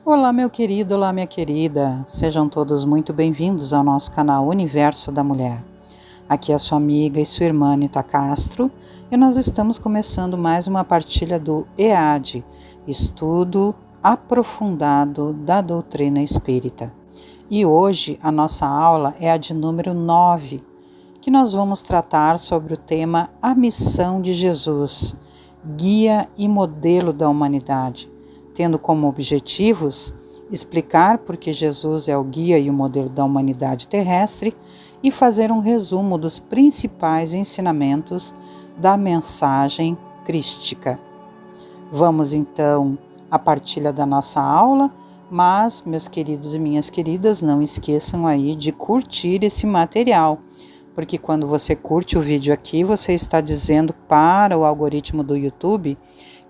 Olá, meu querido, olá, minha querida. Sejam todos muito bem-vindos ao nosso canal Universo da Mulher. Aqui é a sua amiga e sua irmã Anita Castro e nós estamos começando mais uma partilha do EAD, Estudo Aprofundado da Doutrina Espírita. E hoje a nossa aula é a de número 9, que nós vamos tratar sobre o tema A Missão de Jesus, Guia e Modelo da Humanidade, tendo como objetivos explicar por que Jesus é o guia e o modelo da humanidade terrestre e fazer um resumo dos principais ensinamentos da mensagem crística. Vamos então à partilha da nossa aula, mas, meus queridos e minhas queridas, não esqueçam aí de curtir esse material, porque quando você curte o vídeo aqui, você está dizendo para o algoritmo do YouTube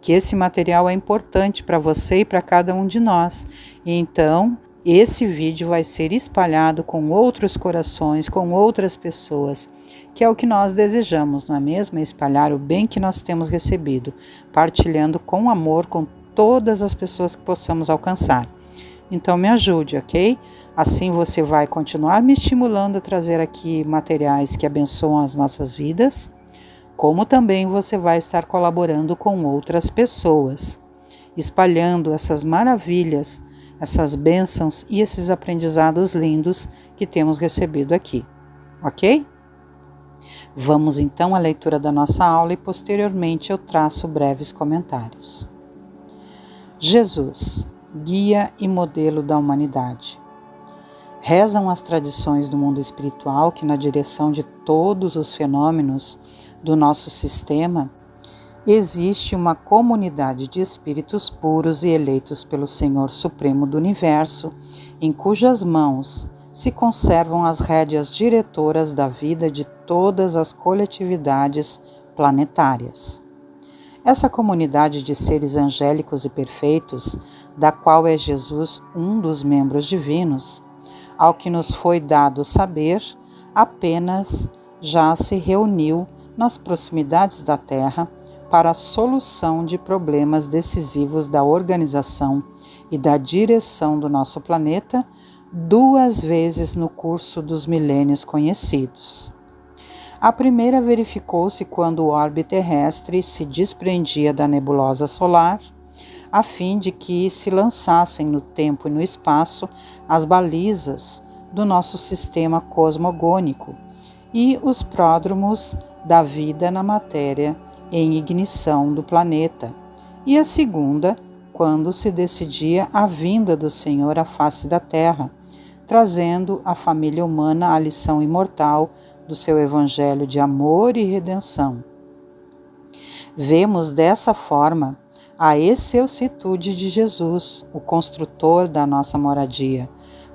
que esse material é importante para você e para cada um de nós. E então, esse vídeo vai ser espalhado com outros corações, com outras pessoas, que é o que nós desejamos, não é mesmo? É espalhar o bem que nós temos recebido, partilhando com amor com todas as pessoas que possamos alcançar. Então, me ajude, ok? Assim você vai continuar me estimulando a trazer aqui materiais que abençoam as nossas vidas, como também você vai estar colaborando com outras pessoas, espalhando essas maravilhas, essas bênçãos e esses aprendizados lindos que temos recebido aqui, ok? Vamos então à leitura da nossa aula e posteriormente eu traço breves comentários. Jesus, guia e modelo da humanidade. Rezam as tradições do mundo espiritual que, na direção de todos os fenômenos do nosso sistema, existe uma comunidade de espíritos puros e eleitos pelo Senhor Supremo do Universo, em cujas mãos se conservam as rédeas diretoras da vida de todas as coletividades planetárias. Essa comunidade de seres angélicos e perfeitos, da qual é Jesus um dos membros divinos, ao que nos foi dado saber, apenas já se reuniu nas proximidades da Terra para a solução de problemas decisivos da organização e da direção do nosso planeta 2 vezes no curso dos milênios conhecidos. A primeira verificou-se quando o orbe terrestre se desprendia da nebulosa solar, a fim de que se lançassem no tempo e no espaço as balizas do nosso sistema cosmogônico e os pródromos da vida na matéria em ignição do planeta, e a segunda, quando se decidia a vinda do Senhor à face da Terra, trazendo à família humana a lição imortal do seu evangelho de amor e redenção. Vemos dessa forma a excelsitude de Jesus, o construtor da nossa moradia,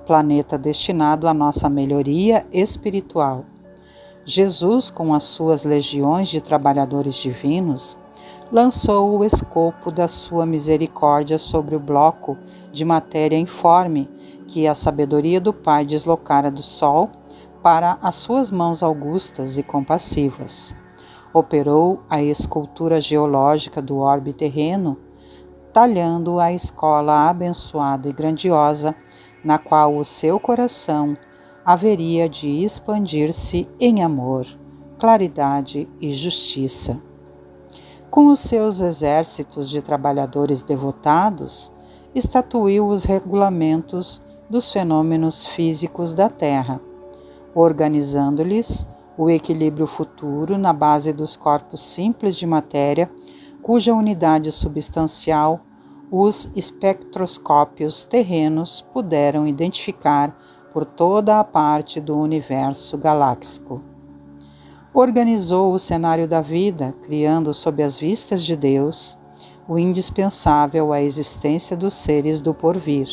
planeta destinado à nossa melhoria espiritual. Jesus, com as suas legiões de trabalhadores divinos, lançou o escopo da sua misericórdia sobre o bloco de matéria informe que a sabedoria do Pai deslocara do Sol para as suas mãos augustas e compassivas. Operou a escultura geológica do orbe terreno, talhando a escola abençoada e grandiosa, na qual o seu coração haveria de expandir-se em amor, claridade e justiça. Com os seus exércitos de trabalhadores devotados, estatuiu os regulamentos dos fenômenos físicos da Terra, organizando-lhes o equilíbrio futuro na base dos corpos simples de matéria, cuja unidade substancial os espectroscópios terrenos puderam identificar por toda a parte do universo galáxico. Organizou o cenário da vida, criando sob as vistas de Deus o indispensável à existência dos seres do porvir.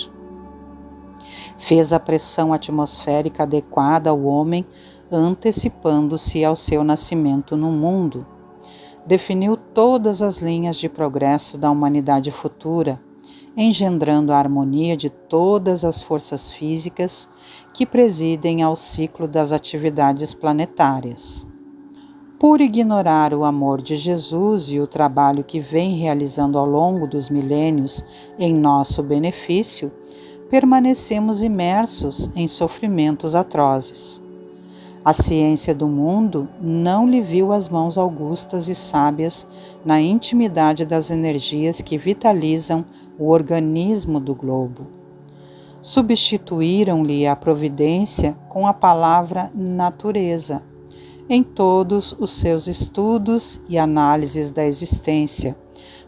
Fez a pressão atmosférica adequada ao homem, antecipando-se ao seu nascimento no mundo. Definiu todas as linhas de progresso da humanidade futura, engendrando a harmonia de todas as forças físicas que presidem ao ciclo das atividades planetárias. Por ignorar o amor de Jesus e o trabalho que vem realizando ao longo dos milênios em nosso benefício, permanecemos imersos em sofrimentos atrozes. A ciência do mundo não lhe viu as mãos augustas e sábias na intimidade das energias que vitalizam o organismo do globo. Substituíram-lhe a providência com a palavra natureza em todos os seus estudos e análises da existência,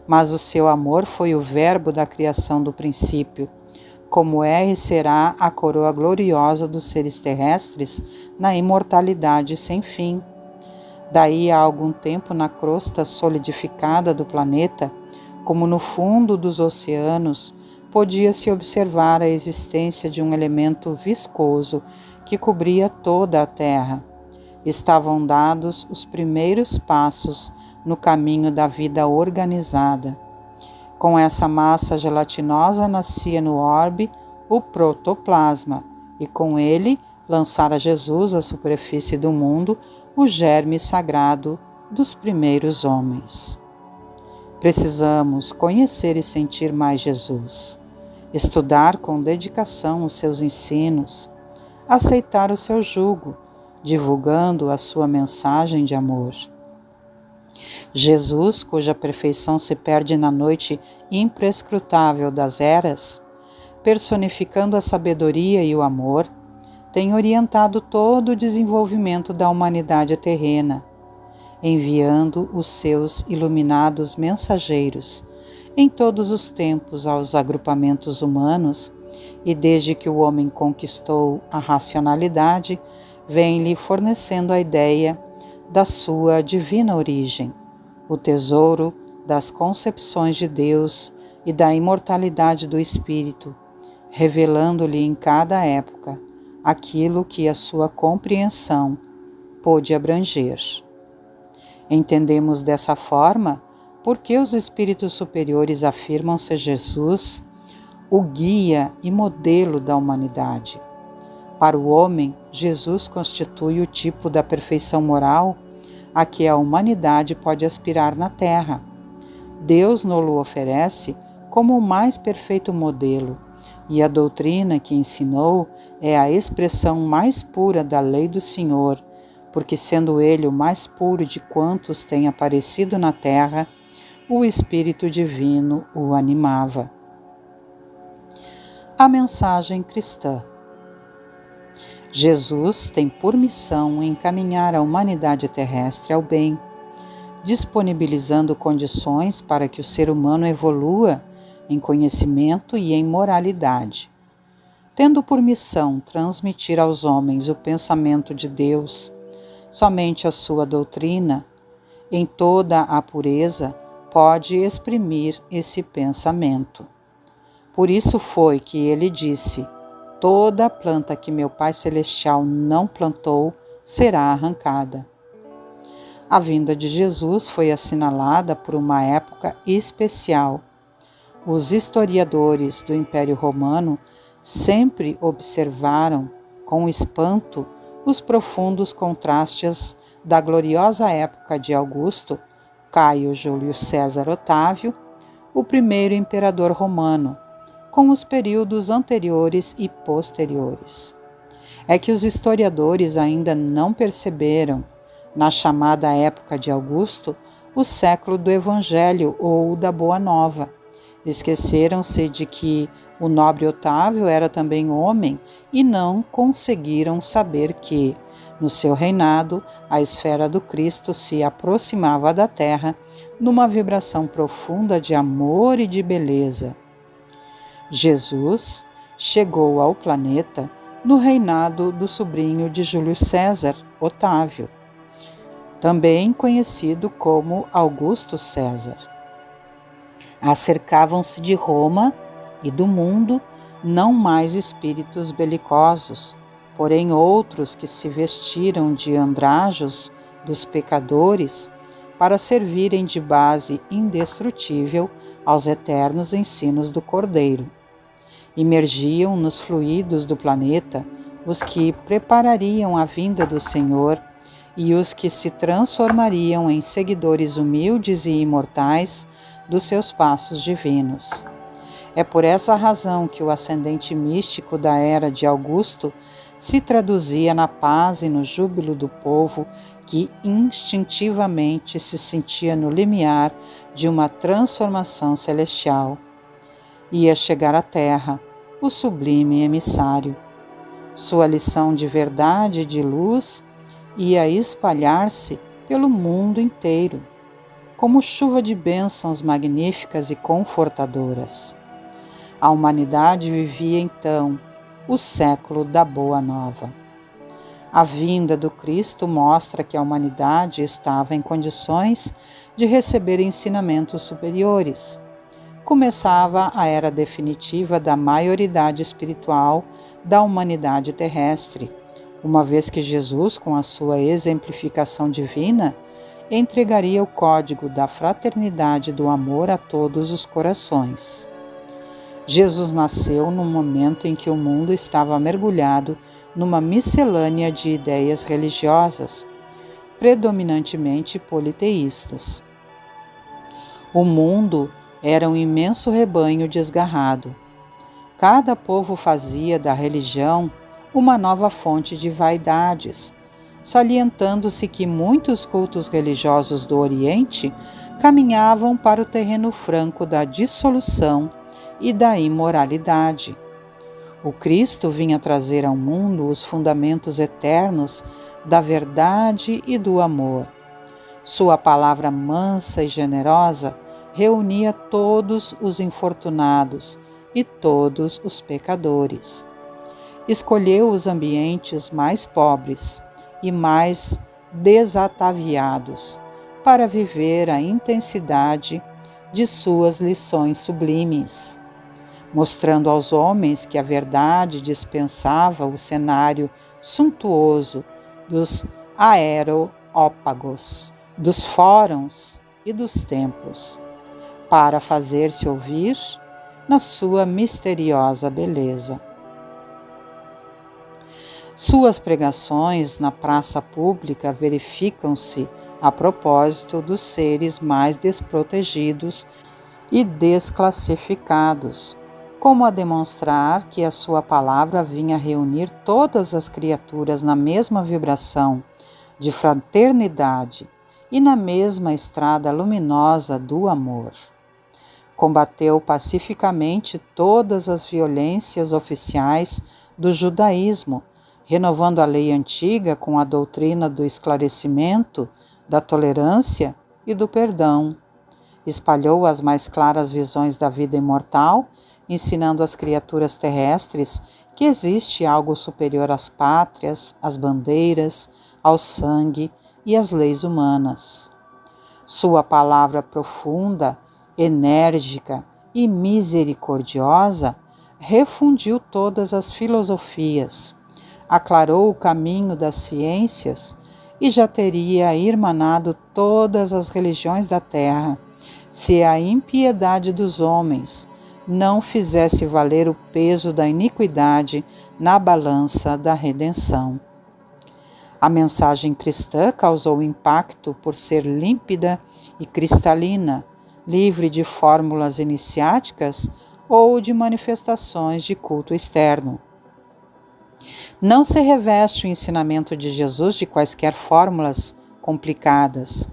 mas o seu amor foi o verbo da criação do princípio, como é e será a coroa gloriosa dos seres terrestres na imortalidade sem fim. Daí a algum tempo na crosta solidificada do planeta, como no fundo dos oceanos, podia-se observar a existência de um elemento viscoso que cobria toda a Terra. Estavam dados os primeiros passos no caminho da vida organizada. Com essa massa gelatinosa nascia no orbe o protoplasma, e com ele lançara Jesus à superfície do mundo o germe sagrado dos primeiros homens. Precisamos conhecer e sentir mais Jesus, estudar com dedicação os seus ensinos, aceitar o seu jugo, divulgando a sua mensagem de amor. Jesus, cuja perfeição se perde na noite imprescrutável das eras, personificando a sabedoria e o amor, tem orientado todo o desenvolvimento da humanidade terrena, enviando os seus iluminados mensageiros em todos os tempos aos agrupamentos humanos, e desde que o homem conquistou a racionalidade, vem-lhe fornecendo a ideia da sua divina origem, o tesouro das concepções de Deus e da imortalidade do Espírito, revelando-lhe em cada época aquilo que a sua compreensão pôde abranger. Entendemos dessa forma porque os espíritos superiores afirmam ser Jesus o guia e modelo da humanidade. Para o homem, Jesus constitui o tipo da perfeição moral a que a humanidade pode aspirar na Terra. Deus nos-lo oferece como o mais perfeito modelo, e a doutrina que ensinou é a expressão mais pura da lei do Senhor, porque sendo ele o mais puro de quantos têm aparecido na Terra, o Espírito Divino o animava. A mensagem cristã. Jesus tem por missão encaminhar a humanidade terrestre ao bem, disponibilizando condições para que o ser humano evolua em conhecimento e em moralidade. Tendo por missão transmitir aos homens o pensamento de Deus, somente a sua doutrina, em toda a pureza, pode exprimir esse pensamento. Por isso foi que ele disse: toda planta que meu Pai Celestial não plantou será arrancada. A vinda de Jesus foi assinalada por uma época especial. Os historiadores do Império Romano sempre observaram com espanto os profundos contrastes da gloriosa época de Augusto, Caio Júlio César Otávio, o primeiro imperador romano, com os períodos anteriores e posteriores. É que os historiadores ainda não perceberam, na chamada época de Augusto, o século do Evangelho ou da Boa Nova. Esqueceram-se de que o nobre Otávio era também homem e não conseguiram saber que, no seu reinado, a esfera do Cristo se aproximava da Terra numa vibração profunda de amor e de beleza. Jesus chegou ao planeta no reinado do sobrinho de Júlio César, Otávio, também conhecido como Augusto César. Acercavam-se de Roma e do mundo não mais espíritos belicosos, porém outros que se vestiram de andrajos dos pecadores para servirem de base indestrutível aos eternos ensinos do Cordeiro. Imergiam nos fluidos do planeta os que preparariam a vinda do Senhor e os que se transformariam em seguidores humildes e imortais dos seus passos divinos. É por essa razão que o ascendente místico da era de Augusto se traduzia na paz e no júbilo do povo que instintivamente se sentia no limiar de uma transformação celestial. Ia chegar à Terra, o sublime emissário. Sua lição de verdade e de luz ia espalhar-se pelo mundo inteiro, como chuva de bênçãos magníficas e confortadoras. A humanidade vivia então o século da Boa Nova. A vinda do Cristo mostra que a humanidade estava em condições de receber ensinamentos superiores. Começava a era definitiva da maioridade espiritual da humanidade terrestre, uma vez que Jesus, com a sua exemplificação divina, entregaria o código da fraternidade e do amor a todos os corações. Jesus nasceu no momento em que o mundo estava mergulhado numa miscelânea de ideias religiosas, predominantemente politeístas. O mundo era um imenso rebanho desgarrado. Cada povo fazia da religião uma nova fonte de vaidades, salientando-se que muitos cultos religiosos do Oriente caminhavam para o terreno franco da dissolução e da imoralidade. O Cristo vinha trazer ao mundo os fundamentos eternos da verdade e do amor. Sua palavra mansa e generosa reunia todos os infortunados e todos os pecadores. Escolheu os ambientes mais pobres e mais desataviados para viver a intensidade de suas lições sublimes, mostrando aos homens que a verdade dispensava o cenário suntuoso dos aerópagos, dos fóruns e dos templos, para fazer-se ouvir na sua misteriosa beleza. Suas pregações na praça pública verificam-se a propósito dos seres mais desprotegidos e desclassificados, como a demonstrar que a sua palavra vinha reunir todas as criaturas na mesma vibração de fraternidade e na mesma estrada luminosa do amor. Combateu pacificamente todas as violências oficiais do judaísmo, renovando a lei antiga com a doutrina do esclarecimento, da tolerância e do perdão. Espalhou as mais claras visões da vida imortal, ensinando às criaturas terrestres que existe algo superior às pátrias, às bandeiras, ao sangue e às leis humanas. Sua palavra profunda, enérgica e misericordiosa refundiu todas as filosofias, aclarou o caminho das ciências e já teria irmanado todas as religiões da terra, se a impiedade dos homens não fizesse valer o peso da iniquidade na balança da redenção. A mensagem cristã causou impacto por ser límpida e cristalina, livre de fórmulas iniciáticas ou de manifestações de culto externo. Não se reveste o ensinamento de Jesus de quaisquer fórmulas complicadas,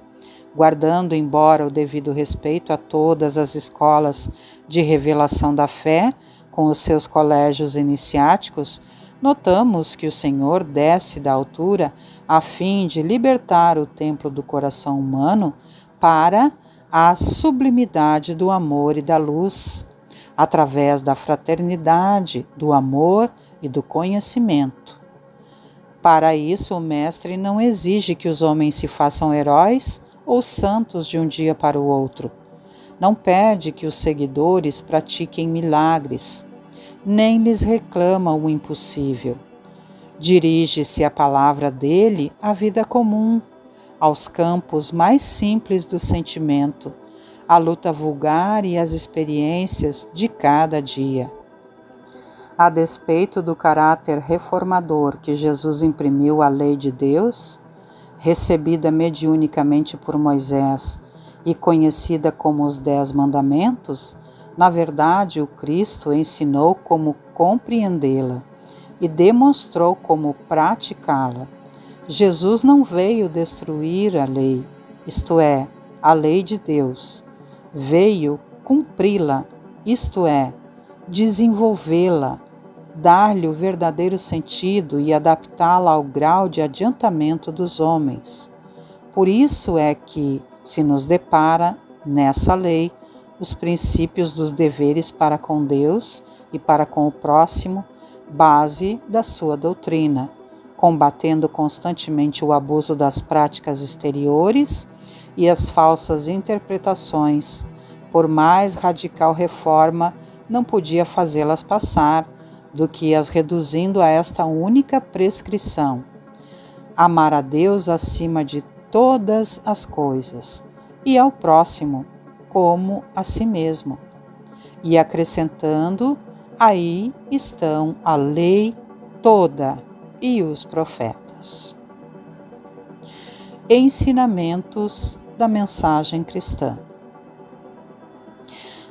guardando embora o devido respeito a todas as escolas de revelação da fé, com os seus colégios iniciáticos. Notamos que o Senhor desce da altura a fim de libertar o templo do coração humano para a sublimidade do amor e da luz, através da fraternidade, do amor e do conhecimento. Para isso, o Mestre não exige que os homens se façam heróis ou santos de um dia para o outro. Não pede que os seguidores pratiquem milagres, nem lhes reclama o impossível. Dirige-se a palavra dele à vida comum, aos campos mais simples do sentimento, à luta vulgar e às experiências de cada dia. A despeito do caráter reformador que Jesus imprimiu à lei de Deus, recebida mediunicamente por Moisés e conhecida como os 10 Mandamentos, na verdade o Cristo ensinou como compreendê-la e demonstrou como praticá-la. Jesus não veio destruir a lei, isto é, a lei de Deus. Veio cumpri-la, isto é, desenvolvê-la, dar-lhe o verdadeiro sentido e adaptá-la ao grau de adiantamento dos homens. Por isso é que se nos depara, nessa lei, os princípios dos deveres para com Deus e para com o próximo, base da sua doutrina, combatendo constantemente o abuso das práticas exteriores e as falsas interpretações. Por mais radical reforma, não podia fazê-las passar do que as reduzindo a esta única prescrição: amar a Deus acima de todas as coisas e ao próximo como a si mesmo. E acrescentando: aí estão a lei toda e os profetas. Ensinamentos da mensagem cristã.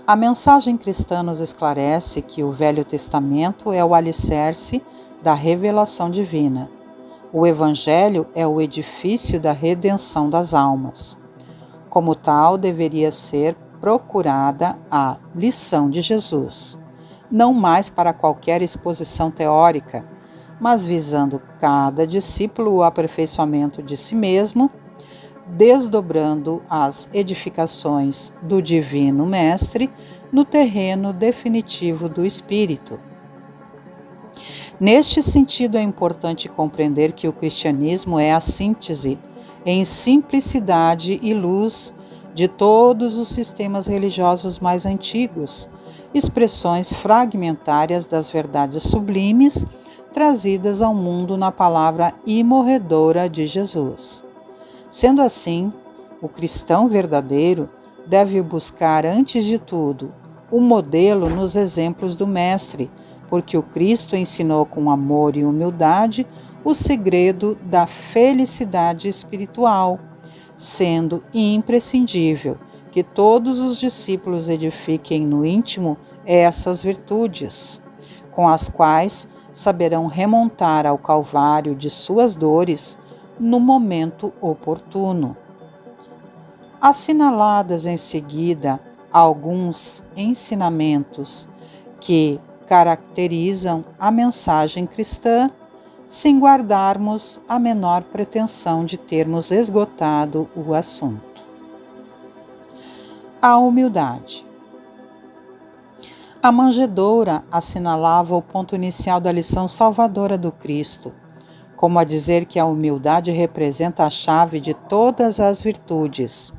A mensagem cristã nos esclarece que o Velho Testamento é o alicerce da revelação divina. O Evangelho é o edifício da redenção das almas. Como tal, deveria ser procurada a lição de Jesus, não mais para qualquer exposição teórica, mas visando cada discípulo o aperfeiçoamento de si mesmo, desdobrando as edificações do Divino Mestre no terreno definitivo do Espírito. Neste sentido, é importante compreender que o cristianismo é a síntese, em simplicidade e luz, de todos os sistemas religiosos mais antigos, expressões fragmentárias das verdades sublimes trazidas ao mundo na palavra imorredora de Jesus. Sendo assim, o cristão verdadeiro deve buscar, antes de tudo, o modelo nos exemplos do Mestre, porque o Cristo ensinou com amor e humildade o segredo da felicidade espiritual, sendo imprescindível que todos os discípulos edifiquem no íntimo essas virtudes, com as quais saberão remontar ao Calvário de suas dores no momento oportuno. Assinaladas em seguida alguns ensinamentos que caracterizam a mensagem cristã, sem guardarmos a menor pretensão de termos esgotado o assunto. A humildade. A manjedoura assinalava o ponto inicial da lição salvadora do Cristo, como a dizer que a humildade representa a chave de todas as virtudes.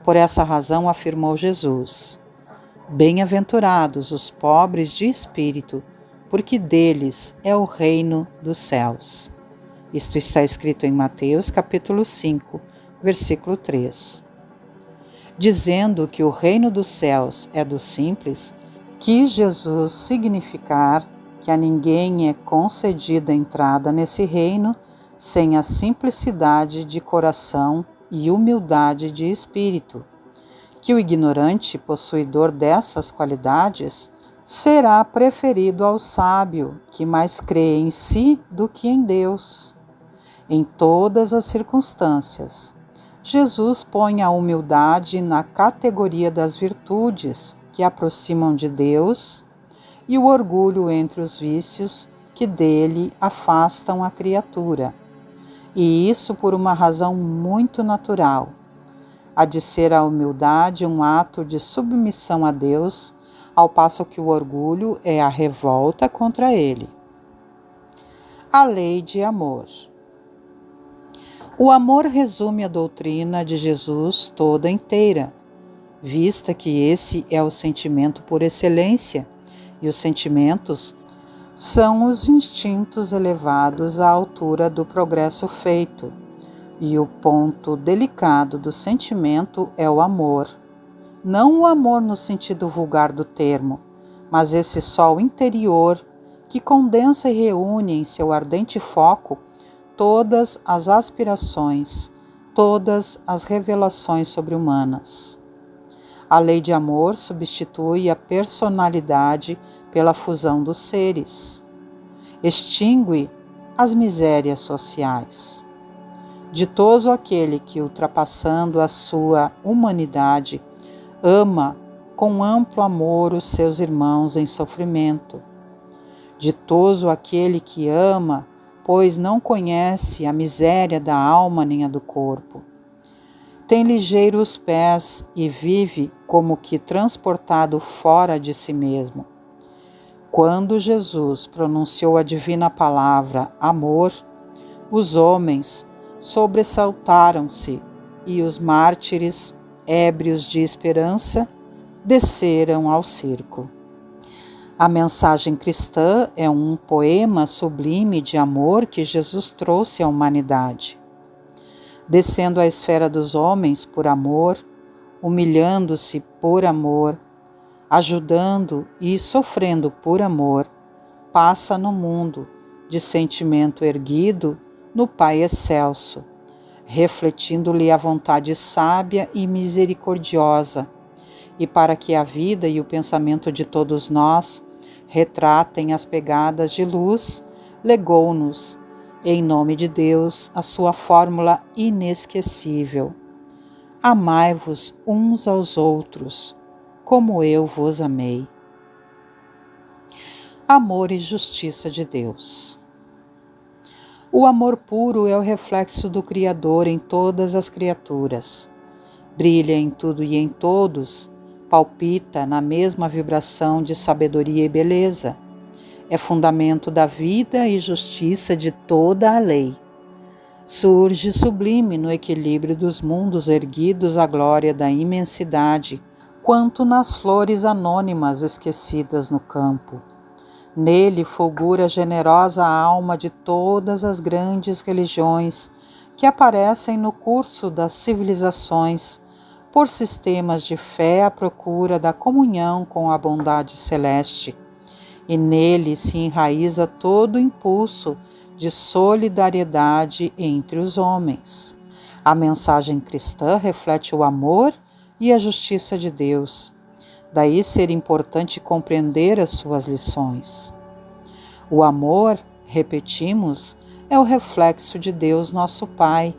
Por essa razão afirmou Jesus: bem-aventurados os pobres de espírito, porque deles é o reino dos céus. Isto está escrito em Mateus capítulo 5, versículo 3. Dizendo que o reino dos céus é dos simples, quis Jesus significar que a ninguém é concedida entrada nesse reino sem a simplicidade de coração e humildade de espírito, que o ignorante possuidor dessas qualidades será preferido ao sábio, que mais crê em si do que em Deus. Em todas as circunstâncias, Jesus põe a humildade na categoria das virtudes que aproximam de Deus e o orgulho entre os vícios que dele afastam a criatura. E isso por uma razão muito natural: a de ser a humildade um ato de submissão a Deus, ao passo que o orgulho é a revolta contra ele. A lei de amor. O amor resume a doutrina de Jesus toda inteira, vista que esse é o sentimento por excelência, e os sentimentos são os instintos elevados à altura do progresso feito, e o ponto delicado do sentimento é o amor. Não o amor no sentido vulgar do termo, mas esse sol interior que condensa e reúne em seu ardente foco todas as aspirações, todas as revelações sobre-humanas. A lei de amor substitui a personalidade pela fusão dos seres. Extingue as misérias sociais. Ditoso aquele que, ultrapassando a sua humanidade, ama com amplo amor os seus irmãos em sofrimento. Ditoso aquele que ama, pois não conhece a miséria da alma nem a do corpo. Tem ligeiros pés e vive como que transportado fora de si mesmo. Quando Jesus pronunciou a divina palavra amor, os homens sobressaltaram-se e os mártires, ébrios de esperança, desceram ao circo. A mensagem cristã é um poema sublime de amor que Jesus trouxe à humanidade. Descendo à esfera dos homens por amor, humilhando-se por amor, ajudando e sofrendo por amor, passa no mundo, de sentimento erguido, no Pai excelso, refletindo-lhe a vontade sábia e misericordiosa, e para que a vida e o pensamento de todos nós retratem as pegadas de luz, legou-nos, em nome de Deus, a sua fórmula inesquecível. Amai-vos uns aos outros, como eu vos amei. Amor e justiça de Deus. O amor puro é o reflexo do Criador em todas as criaturas. Brilha em tudo e em todos, palpita na mesma vibração de sabedoria e beleza. É fundamento da vida e justiça de toda a lei. Surge sublime no equilíbrio dos mundos erguidos à glória da imensidade, quanto nas flores anônimas esquecidas no campo. Nele fulgura a generosa alma de todas as grandes religiões que aparecem no curso das civilizações, por sistemas de fé à procura da comunhão com a bondade celeste. E nele se enraiza todo o impulso de solidariedade entre os homens. A mensagem cristã reflete o amor e a justiça de Deus. Daí ser importante compreender as suas lições. O amor, repetimos, é o reflexo de Deus nosso Pai,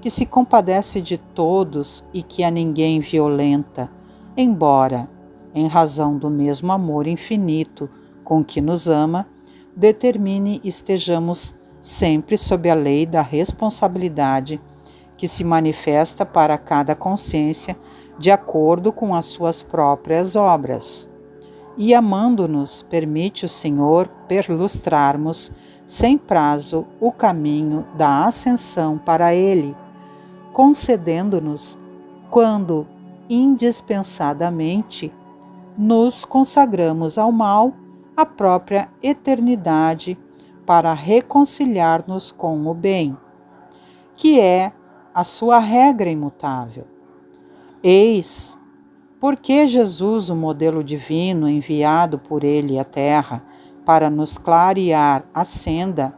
que se compadece de todos e que a ninguém violenta, embora, em razão do mesmo amor infinito com que nos ama, determine estejamos sempre sob a lei da responsabilidade que se manifesta para cada consciência de acordo com as suas próprias obras. E amando-nos, permite o Senhor perlustrarmos sem prazo o caminho da ascensão para Ele, concedendo-nos, quando indispensadamente nos consagramos ao mal, a própria eternidade para reconciliar-nos com o bem, que é a sua regra imutável. Eis porque Jesus, o modelo divino enviado por Ele à Terra para nos clarear a senda,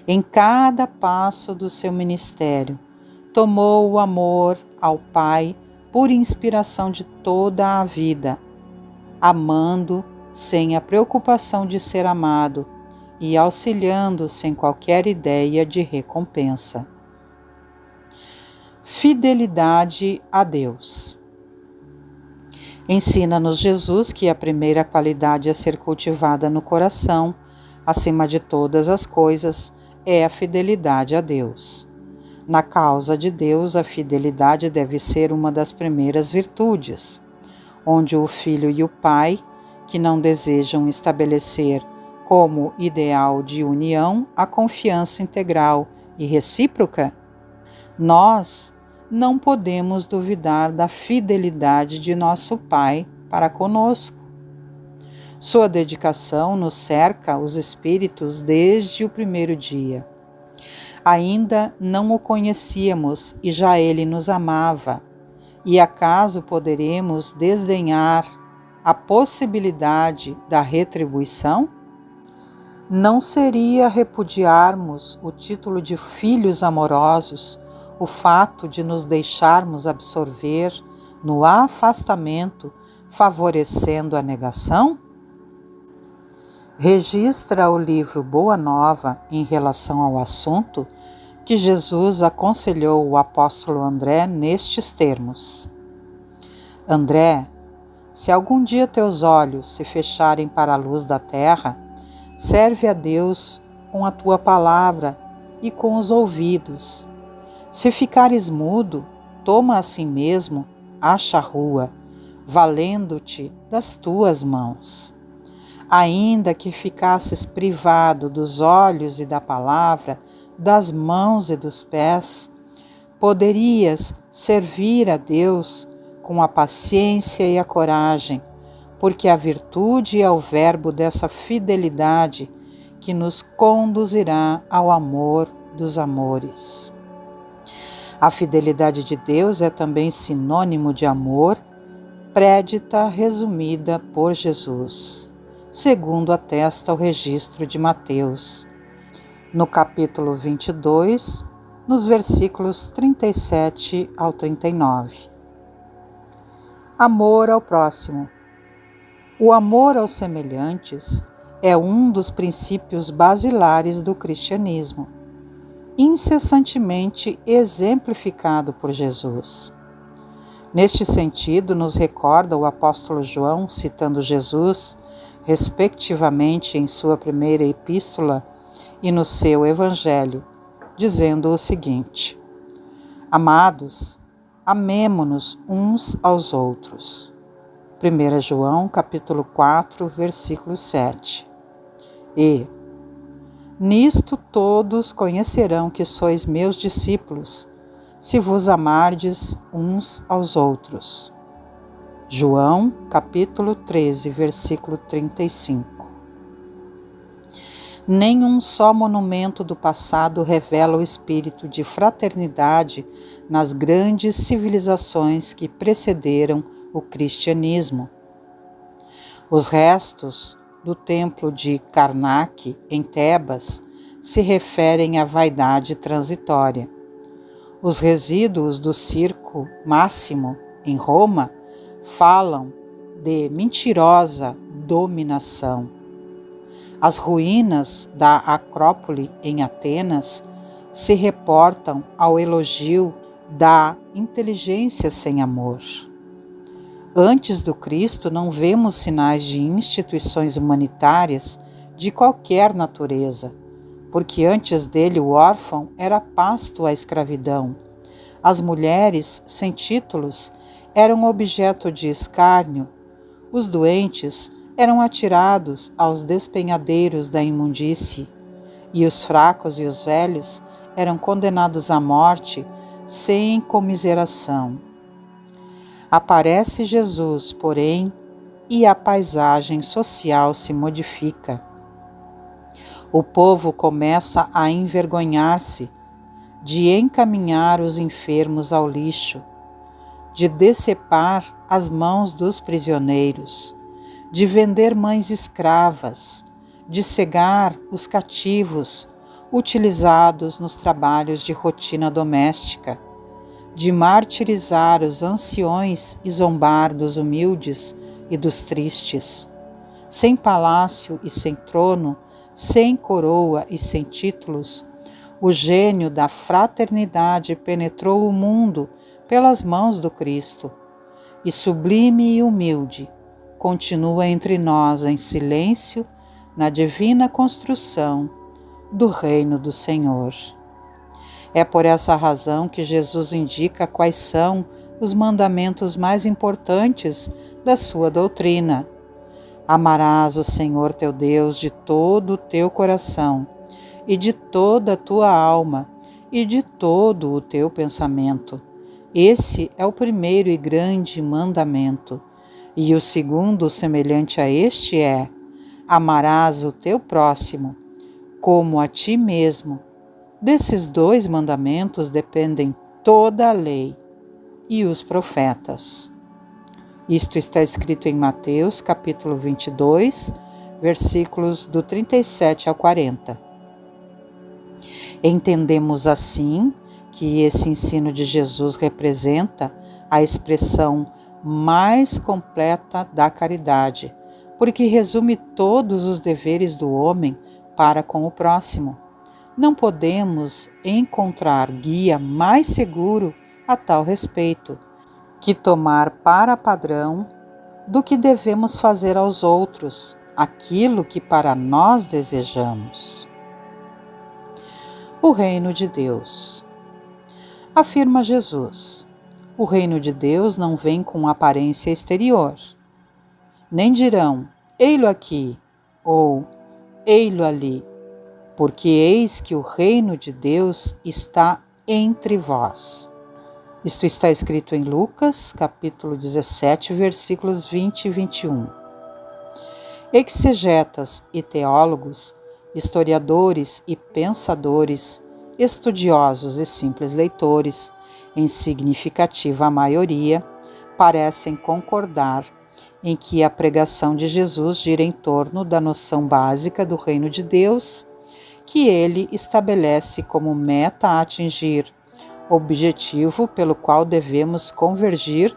em cada passo do seu ministério, tomou o amor ao Pai por inspiração de toda a vida, amando sem a preocupação de ser amado e auxiliando sem qualquer ideia de recompensa. Fidelidade a Deus. Ensina-nos Jesus que a primeira qualidade a ser cultivada no coração, acima de todas as coisas, é a fidelidade a Deus. Na causa de Deus, a fidelidade deve ser uma das primeiras virtudes, onde o Filho e o Pai, que não desejam estabelecer como ideal de união a confiança integral e recíproca, nós não podemos duvidar da fidelidade de nosso Pai para conosco. Sua dedicação nos cerca os espíritos desde o primeiro dia. Ainda não o conhecíamos e já ele nos amava. E acaso poderemos desdenhar a possibilidade da retribuição? Não seria repudiarmos o título de filhos amorosos o fato de nos deixarmos absorver no afastamento, favorecendo a negação? Registra o livro Boa Nova, em relação ao assunto, que Jesus aconselhou o apóstolo André nestes termos: André, se algum dia teus olhos se fecharem para a luz da terra, serve a Deus com a tua palavra e com os ouvidos. Se ficares mudo, toma a si mesmo a charrua, valendo-te das tuas mãos. Ainda que ficasses privado dos olhos e da palavra, das mãos e dos pés, poderias servir a Deus com a paciência e a coragem, porque a virtude é o verbo dessa fidelidade que nos conduzirá ao amor dos amores. A fidelidade de Deus é também sinônimo de amor, prédita resumida por Jesus, segundo atesta o registro de Mateus, no capítulo 22, nos versículos 37 ao 39. Amor ao próximo. O amor aos semelhantes é um dos princípios basilares do cristianismo, incessantemente exemplificado por Jesus. Neste sentido, nos recorda o apóstolo João, citando Jesus, respectivamente em sua primeira epístola e no seu evangelho, dizendo o seguinte: Amados, amemo-nos uns aos outros. 1 João, capítulo 4, versículo 7. E nisto todos conhecerão que sois meus discípulos, se vos amardes uns aos outros. João, capítulo 13, versículo 35. Nenhum só monumento do passado revela o espírito de fraternidade nas grandes civilizações que precederam o cristianismo. Os restos do templo de Karnak, em Tebas, se referem à vaidade transitória. Os resíduos do Circo Máximo, em Roma, falam de mentirosa dominação. As ruínas da Acrópole, em Atenas, se reportam ao elogio da inteligência sem amor. Antes do Cristo, não vemos sinais de instituições humanitárias de qualquer natureza, porque antes dele o órfão era pasto à escravidão. As mulheres, sem títulos, eram objeto de escárnio. Os doentes eram atirados aos despenhadeiros da imundície, e os fracos e os velhos eram condenados à morte sem comiseração. Aparece Jesus, porém, e a paisagem social se modifica. O povo começa a envergonhar-se de encaminhar os enfermos ao lixo, de decepar as mãos dos prisioneiros, de vender mães escravas, de cegar os cativos utilizados nos trabalhos de rotina doméstica, de martirizar os anciões e zombar dos humildes e dos tristes. Sem palácio e sem trono, sem coroa e sem títulos, o gênio da fraternidade penetrou o mundo pelas mãos do Cristo, e sublime e humilde, continua entre nós em silêncio na divina construção do reino do Senhor. É por essa razão que Jesus indica quais são os mandamentos mais importantes da sua doutrina. Amarás o Senhor teu Deus de todo o teu coração, e de toda a tua alma, e de todo o teu pensamento. Esse é o primeiro e grande mandamento. E o segundo, semelhante a este, é: amarás o teu próximo como a ti mesmo. Desses dois mandamentos dependem toda a lei e os profetas. Isto está escrito em Mateus, capítulo 22, versículos do 37 ao 40. Entendemos assim que esse ensino de Jesus representa a expressão mais completa da caridade, porque resume todos os deveres do homem para com o próximo. Não podemos encontrar guia mais seguro a tal respeito que tomar para padrão do que devemos fazer aos outros, aquilo que para nós desejamos. O reino de Deus. Afirma Jesus: o reino de Deus não vem com aparência exterior. Nem dirão, ei-lo aqui, ou ei-lo ali, porque eis que o reino de Deus está entre vós. Isto está escrito em Lucas, capítulo 17, versículos 20 e 21. Exegetas e teólogos, historiadores e pensadores, estudiosos e simples leitores, em significativa maioria, parecem concordar em que a pregação de Jesus gira em torno da noção básica do reino de Deus, que ele estabelece como meta a atingir, objetivo pelo qual devemos convergir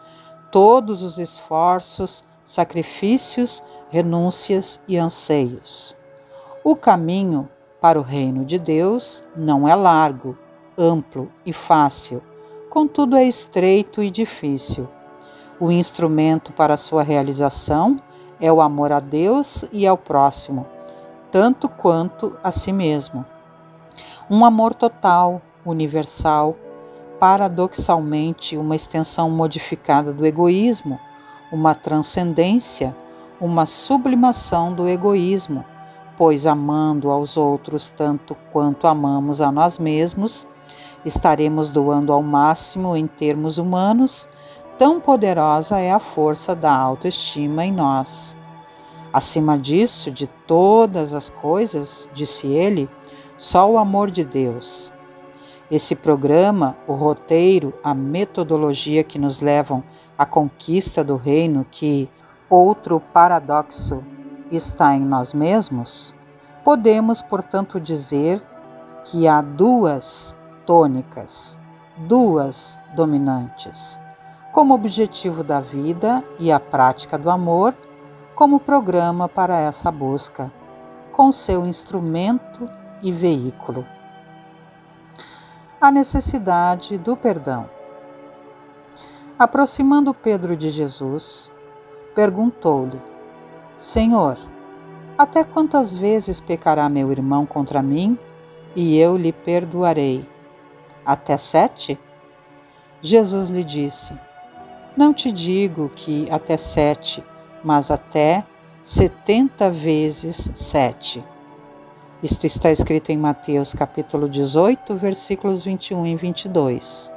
todos os esforços, sacrifícios, renúncias e anseios. O caminho para o reino de Deus não é largo, amplo e fácil, contudo é estreito e difícil. O instrumento para sua realização é o amor a Deus e ao próximo, tanto quanto a si mesmo. Um amor total, universal, paradoxalmente uma extensão modificada do egoísmo, uma transcendência, uma sublimação do egoísmo, pois amando aos outros tanto quanto amamos a nós mesmos, estaremos doando ao máximo em termos humanos. Tão poderosa é a força da autoestima em nós. Acima disso, de todas as coisas, disse ele, só o amor de Deus. Esse programa, o roteiro, a metodologia que nos levam à conquista do reino, que, outro paradoxo, está em nós mesmos, podemos, portanto, dizer que há duas tônicas, duas dominantes, como objetivo da vida e a prática do amor, como programa para essa busca, com seu instrumento e veículo. A necessidade do perdão. Aproximando Pedro de Jesus, perguntou-lhe: Senhor, até quantas vezes pecará meu irmão contra mim e eu lhe perdoarei? Até 7? Jesus lhe disse: Não te digo que até 7, mas até 70 vezes 7. Isto está escrito em Mateus capítulo 18, versículos 21 e 22.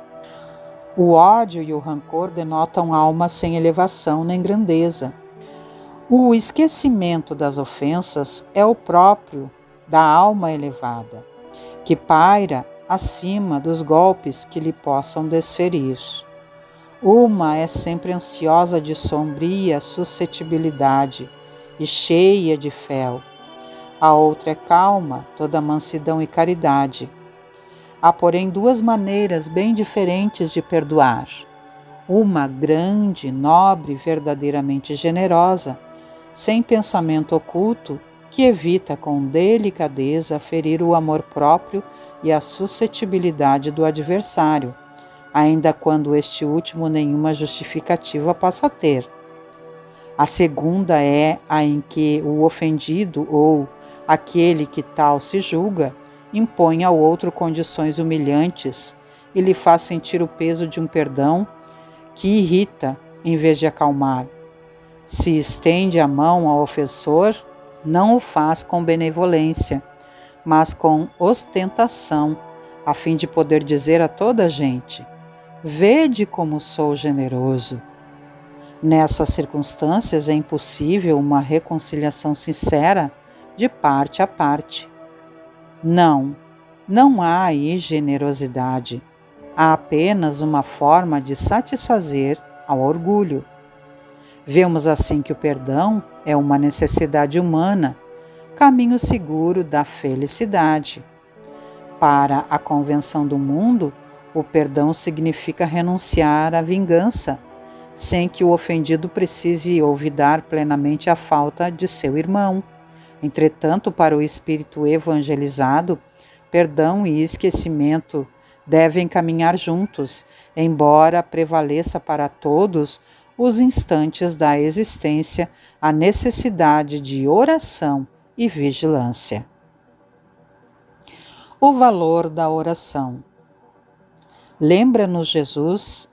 O ódio e o rancor denotam alma sem elevação nem grandeza. O esquecimento das ofensas é o próprio da alma elevada, que paira acima dos golpes que lhe possam desferir. Uma é sempre ansiosa de sombria suscetibilidade e cheia de fel. A outra é calma, toda mansidão e caridade. Há, porém, duas maneiras bem diferentes de perdoar. Uma grande, nobre, verdadeiramente generosa, sem pensamento oculto, que evita com delicadeza ferir o amor próprio e a suscetibilidade do adversário, ainda quando este último nenhuma justificativa possa ter. A segunda é a em que o ofendido ou aquele que tal se julga impõe ao outro condições humilhantes e lhe faz sentir o peso de um perdão que irrita em vez de acalmar. Se estende a mão ao ofensor, não o faz com benevolência, mas com ostentação, a fim de poder dizer a toda a gente: Vede como sou generoso. Nessas circunstâncias é impossível uma reconciliação sincera de parte a parte. Não há aí generosidade. Há apenas uma forma de satisfazer ao orgulho. Vemos assim que o perdão é uma necessidade humana, caminho seguro da felicidade. Para a convenção do mundo, o perdão significa renunciar à vingança, sem que o ofendido precise olvidar plenamente a falta de seu irmão. Entretanto, para o espírito evangelizado, perdão e esquecimento devem caminhar juntos, embora prevaleça para todos os instantes da existência a necessidade de oração e vigilância. O valor da oração. Lembra-nos Jesus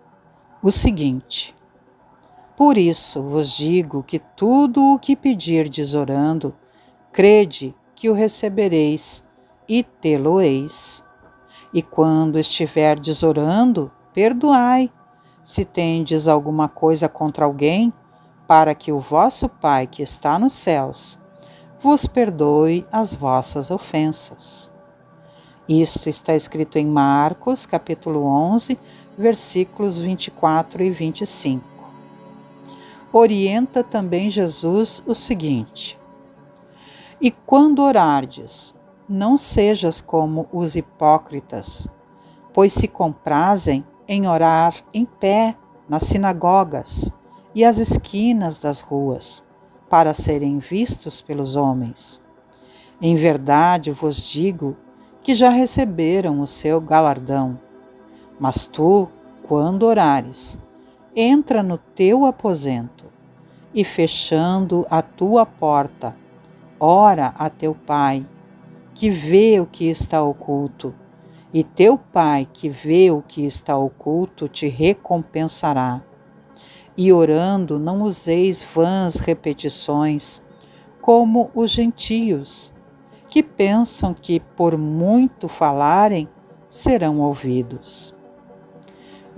o seguinte: por isso vos digo que tudo o que pedirdes orando, crede que o recebereis e tê-lo-eis. E quando estiverdes orando, perdoai, se tendes alguma coisa contra alguém, para que o vosso Pai que está nos céus vos perdoe as vossas ofensas. Isto está escrito em Marcos, capítulo 11, versículos 24 e 25. Orienta também Jesus o seguinte: e quando orardes, não sejas como os hipócritas, pois se comprazem em orar em pé nas sinagogas e às esquinas das ruas, para serem vistos pelos homens. Em verdade vos digo que já receberam o seu galardão. Mas tu, quando orares, entra no teu aposento e, fechando a tua porta, ora a teu Pai, que vê o que está oculto, e teu Pai, que vê o que está oculto, te recompensará. E orando, não useis vãs repetições, como os gentios, que pensam que, por muito falarem, serão ouvidos.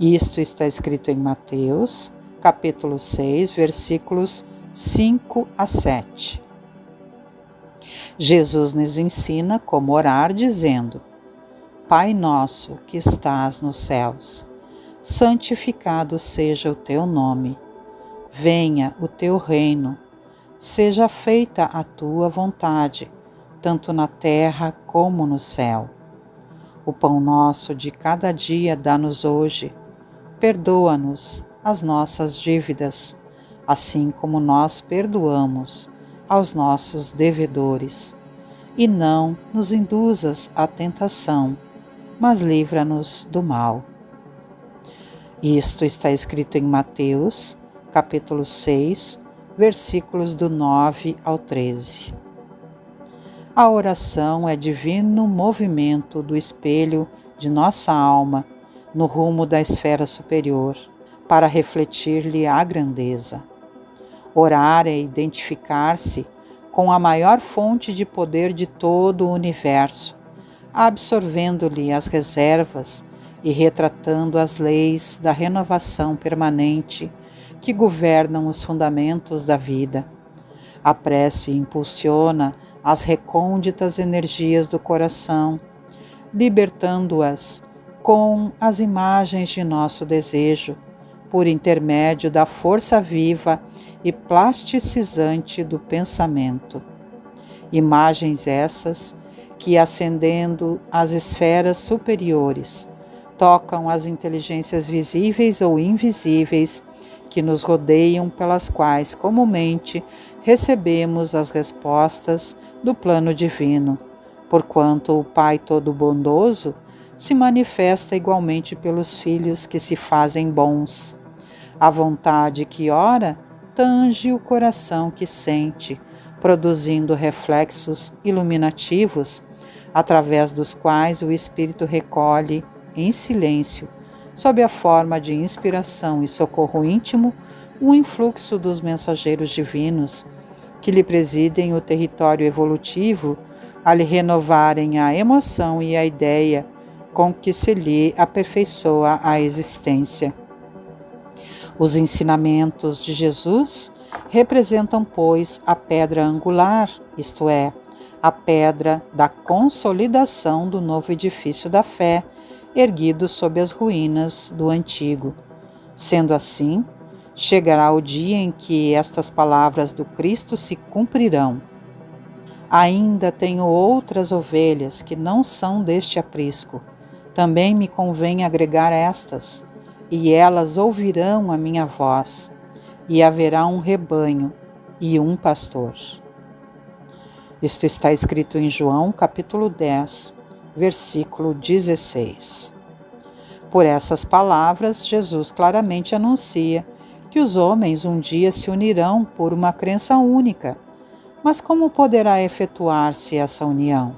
Isto está escrito em Mateus, capítulo 6, versículos 5 a 7. Jesus nos ensina como orar, dizendo: Pai nosso que estás nos céus, santificado seja o teu nome. Venha o teu reino. Seja feita a tua vontade, tanto na terra como no céu. O pão nosso de cada dia dá-nos hoje. Perdoa-nos as nossas dívidas, assim como nós perdoamos aos nossos devedores. E não nos induzas à tentação, mas livra-nos do mal. Isto está escrito em Mateus, capítulo 6, versículos do 9 ao 13. A oração é divino movimento do espelho de nossa alma no rumo da esfera superior, para refletir-lhe a grandeza. Orar é identificar-se com a maior fonte de poder de todo o universo, absorvendo-lhe as reservas e retratando as leis da renovação permanente que governam os fundamentos da vida. A prece impulsiona as recônditas energias do coração, libertando-as com as imagens de nosso desejo, por intermédio da força viva e plasticizante do pensamento. Imagens essas que, ascendendo às esferas superiores, tocam as inteligências visíveis ou invisíveis que nos rodeiam, pelas quais comumente recebemos as respostas do plano divino, porquanto o Pai Todo-Bondoso se manifesta igualmente pelos filhos que se fazem bons. A vontade que ora tange o coração que sente, produzindo reflexos iluminativos, através dos quais o espírito recolhe, em silêncio, sob a forma de inspiração e socorro íntimo, o influxo dos mensageiros divinos, que lhe presidem o território evolutivo, a lhe renovarem a emoção e a ideia com que se lhe aperfeiçoa a existência. Os ensinamentos de Jesus representam, pois, a pedra angular, isto é, a pedra da consolidação do novo edifício da fé, erguido sob as ruínas do antigo. Sendo assim, Chegará o dia em que estas palavras do Cristo se cumprirão. Ainda tenho outras ovelhas que não são deste aprisco. Também me convém agregar estas, e elas ouvirão a minha voz, e haverá um rebanho e um pastor. Isto está escrito em João, capítulo 10, versículo 16. Por essas palavras, Jesus claramente anuncia que os homens um dia se unirão por uma crença única. Mas como poderá efetuar-se essa união?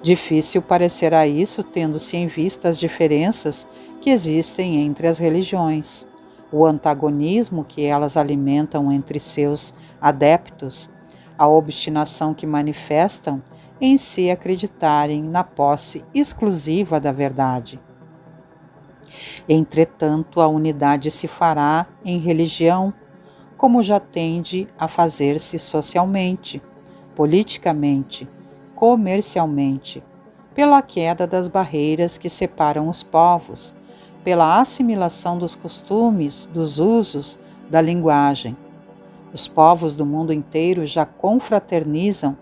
Difícil parecerá isso tendo-se em vista as diferenças que existem entre as religiões, o antagonismo que elas alimentam entre seus adeptos, a obstinação que manifestam em se acreditarem na posse exclusiva da verdade. Entretanto, a unidade se fará em religião, como já tende a fazer-se socialmente, politicamente, comercialmente, pela queda das barreiras que separam os povos, pela assimilação dos costumes, dos usos, da linguagem. Os povos do mundo inteiro já confraternizam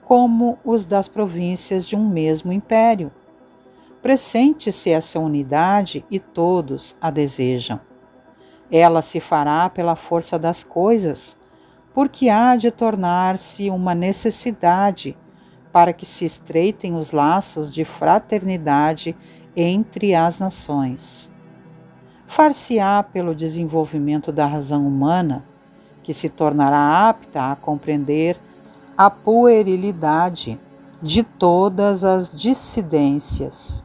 como os das províncias de um mesmo império. Pressente-se essa unidade e todos a desejam. Ela se fará pela força das coisas, porque há de tornar-se uma necessidade para que se estreitem os laços de fraternidade entre as nações. Far-se-á pelo desenvolvimento da razão humana, que se tornará apta a compreender a puerilidade de todas as dissidências.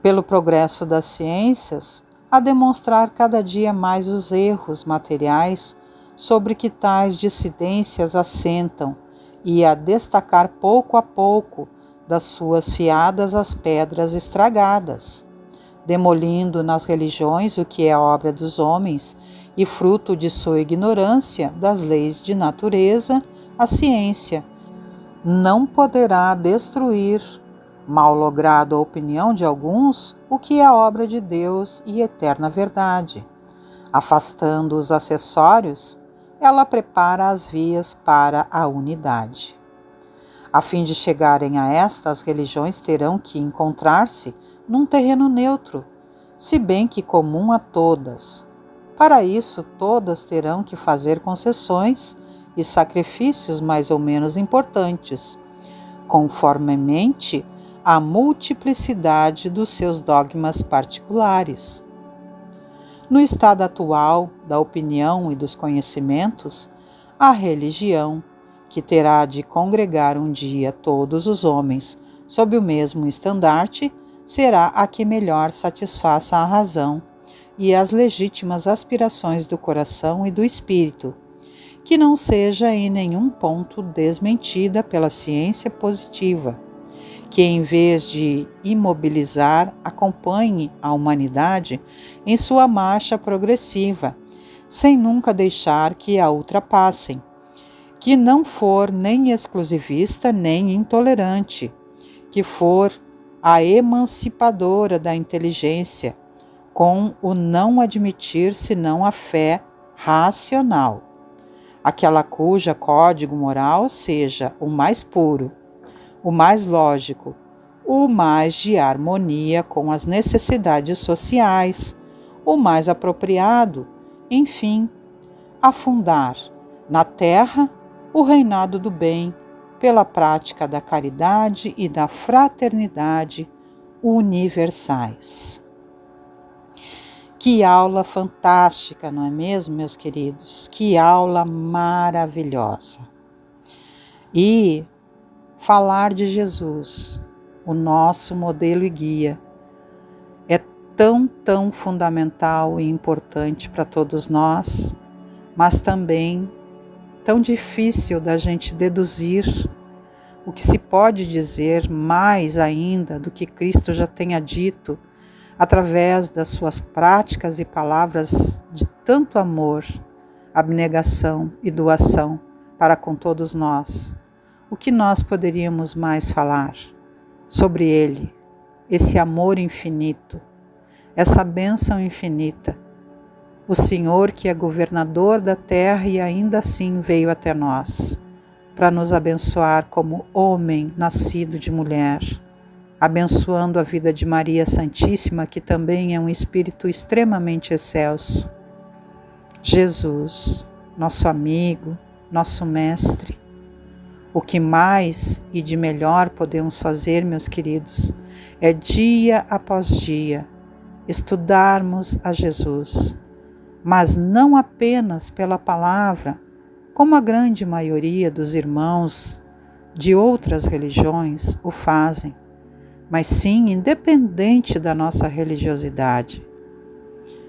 Pelo progresso das ciências, a demonstrar cada dia mais os erros materiais sobre que tais dissidências assentam e a destacar pouco a pouco das suas fiadas as pedras estragadas, demolindo nas religiões o que é obra dos homens e fruto de sua ignorância das leis de natureza, a ciência não poderá destruir, mal logrado a opinião de alguns, o que é obra de Deus e eterna verdade. Afastando os acessórios, ela prepara as vias para a unidade. A fim de chegarem a esta, as religiões terão que encontrar-se num terreno neutro, se bem que comum a todas. Para isso, todas terão que fazer concessões e sacrifícios mais ou menos importantes, conformemente a multiplicidade dos seus dogmas particulares. No estado atual da opinião e dos conhecimentos, a religião, que terá de congregar um dia todos os homens sob o mesmo estandarte, será a que melhor satisfaça a razão e as legítimas aspirações do coração e do espírito, que não seja em nenhum ponto desmentida pela ciência positiva, que em vez de imobilizar, acompanhe a humanidade em sua marcha progressiva, sem nunca deixar que a ultrapassem, que não for nem exclusivista nem intolerante, que for a emancipadora da inteligência, com o não admitir senão a fé racional, aquela cuja código moral seja o mais puro, o mais lógico, o mais de harmonia com as necessidades sociais, o mais apropriado, enfim, afundar na terra o reinado do bem pela prática da caridade e da fraternidade universais. Que aula fantástica, não é mesmo, meus queridos? Que aula maravilhosa! E falar de Jesus, o nosso modelo e guia, é tão fundamental e importante para todos nós, mas também tão difícil da gente deduzir o que se pode dizer mais ainda do que Cristo já tenha dito através das suas práticas e palavras de tanto amor, abnegação e doação para com todos nós. O que nós poderíamos mais falar sobre Ele, esse amor infinito, essa bênção infinita, O Senhor que é governador da terra e ainda assim veio até nós, para nos abençoar como homem nascido de mulher, abençoando a vida de Maria Santíssima, que também é um espírito extremamente excelso. Jesus, nosso amigo, nosso mestre. O que mais e de melhor podemos fazer, meus queridos, é dia após dia estudarmos a Jesus, mas não apenas pela palavra, como a grande maioria dos irmãos de outras religiões o fazem, mas sim independente da nossa religiosidade.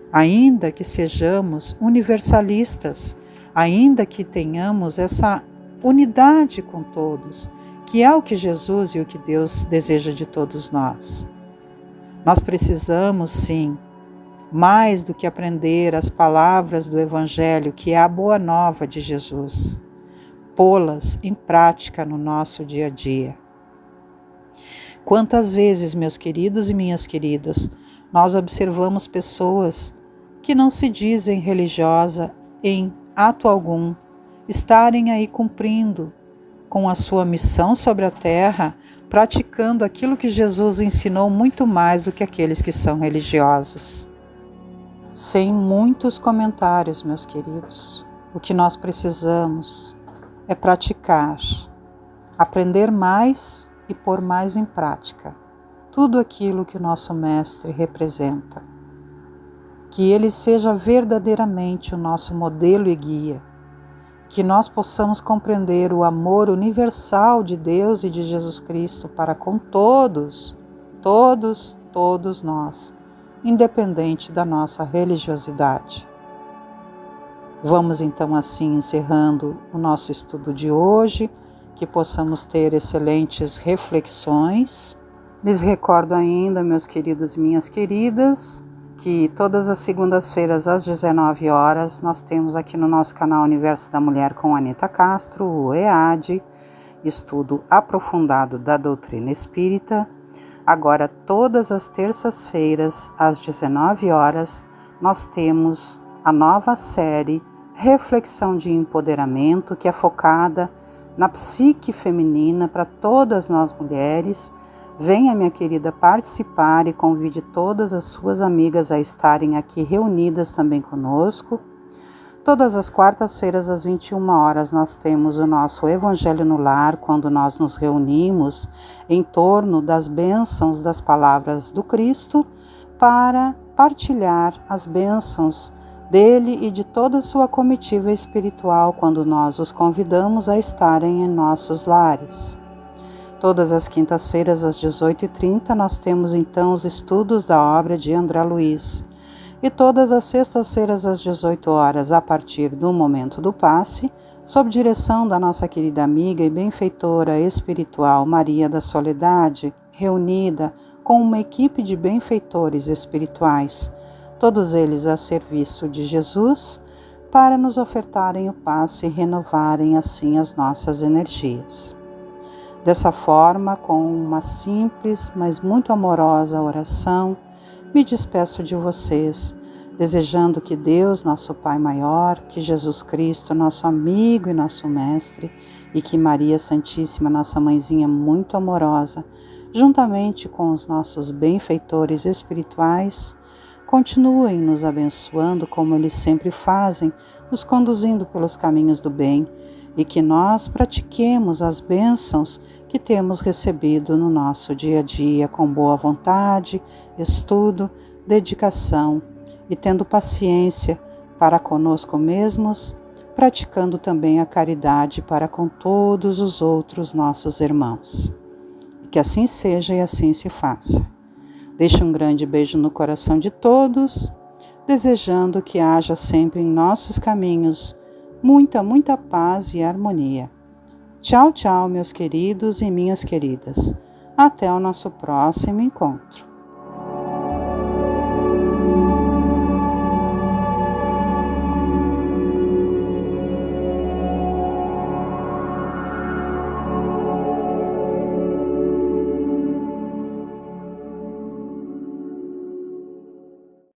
Ainda que sejamos universalistas, ainda que tenhamos essa unidade com todos, que é o que Jesus e o que Deus deseja de todos nós. Nós precisamos, sim, mais do que aprender as palavras do Evangelho, que é a boa nova de Jesus, pô-las em prática no nosso dia a dia. Quantas vezes, meus queridos e minhas queridas, nós observamos pessoas que não se dizem religiosa em ato algum, estarem aí cumprindo com a sua missão sobre a terra, praticando aquilo que Jesus ensinou muito mais do que aqueles que são religiosos. Sem muitos comentários, meus queridos, o que nós precisamos é praticar, aprender mais e pôr mais em prática tudo aquilo que o nosso Mestre representa. Que ele seja verdadeiramente o nosso modelo e guia, que nós possamos compreender o amor universal de Deus e de Jesus Cristo para com todos nós, independente da nossa religiosidade. Vamos então assim encerrando o nosso estudo de hoje, que possamos ter excelentes reflexões. Lhes recordo ainda, meus queridos e minhas queridas, que todas as segundas-feiras às 19 horas nós temos aqui no nosso canal Universo da Mulher com Anita Castro, o EAD, estudo aprofundado da doutrina espírita. Agora, todas as terças-feiras, às 19 horas, nós temos a nova série Reflexão de Empoderamento, que é focada na psique feminina para todas nós mulheres. Venha, minha querida, participar e convide todas as suas amigas a estarem aqui reunidas também conosco. Todas as quartas-feiras, às 21 horas, nós temos o nosso Evangelho no Lar, quando nós nos reunimos em torno das bênçãos das palavras do Cristo para partilhar as bênçãos dele e de toda a sua comitiva espiritual, quando nós os convidamos a estarem em nossos lares. Todas as quintas-feiras, às 18h30, nós temos então os estudos da obra de André Luiz. E todas as sextas-feiras, às 18 horas, a partir do momento do passe, sob direção da nossa querida amiga e benfeitora espiritual Maria da Soledade, reunida com uma equipe de benfeitores espirituais, todos eles a serviço de Jesus, para nos ofertarem o passe e renovarem assim as nossas energias. Dessa forma, com uma simples, mas muito amorosa oração, me despeço de vocês, desejando que Deus, nosso Pai maior, que Jesus Cristo, nosso amigo e nosso mestre, e que Maria Santíssima, nossa mãezinha muito amorosa, juntamente com os nossos benfeitores espirituais, continuem nos abençoando como eles sempre fazem, nos conduzindo pelos caminhos do bem, e que nós pratiquemos as bênçãos que temos recebido no nosso dia a dia com boa vontade, estudo, dedicação e tendo paciência para conosco mesmos, praticando também a caridade para com todos os outros nossos irmãos. Que assim seja e assim se faça. Deixo um grande beijo no coração de todos, desejando que haja sempre em nossos caminhos muita paz e harmonia. Tchau, tchau, meus queridos e minhas queridas. Até o nosso próximo encontro.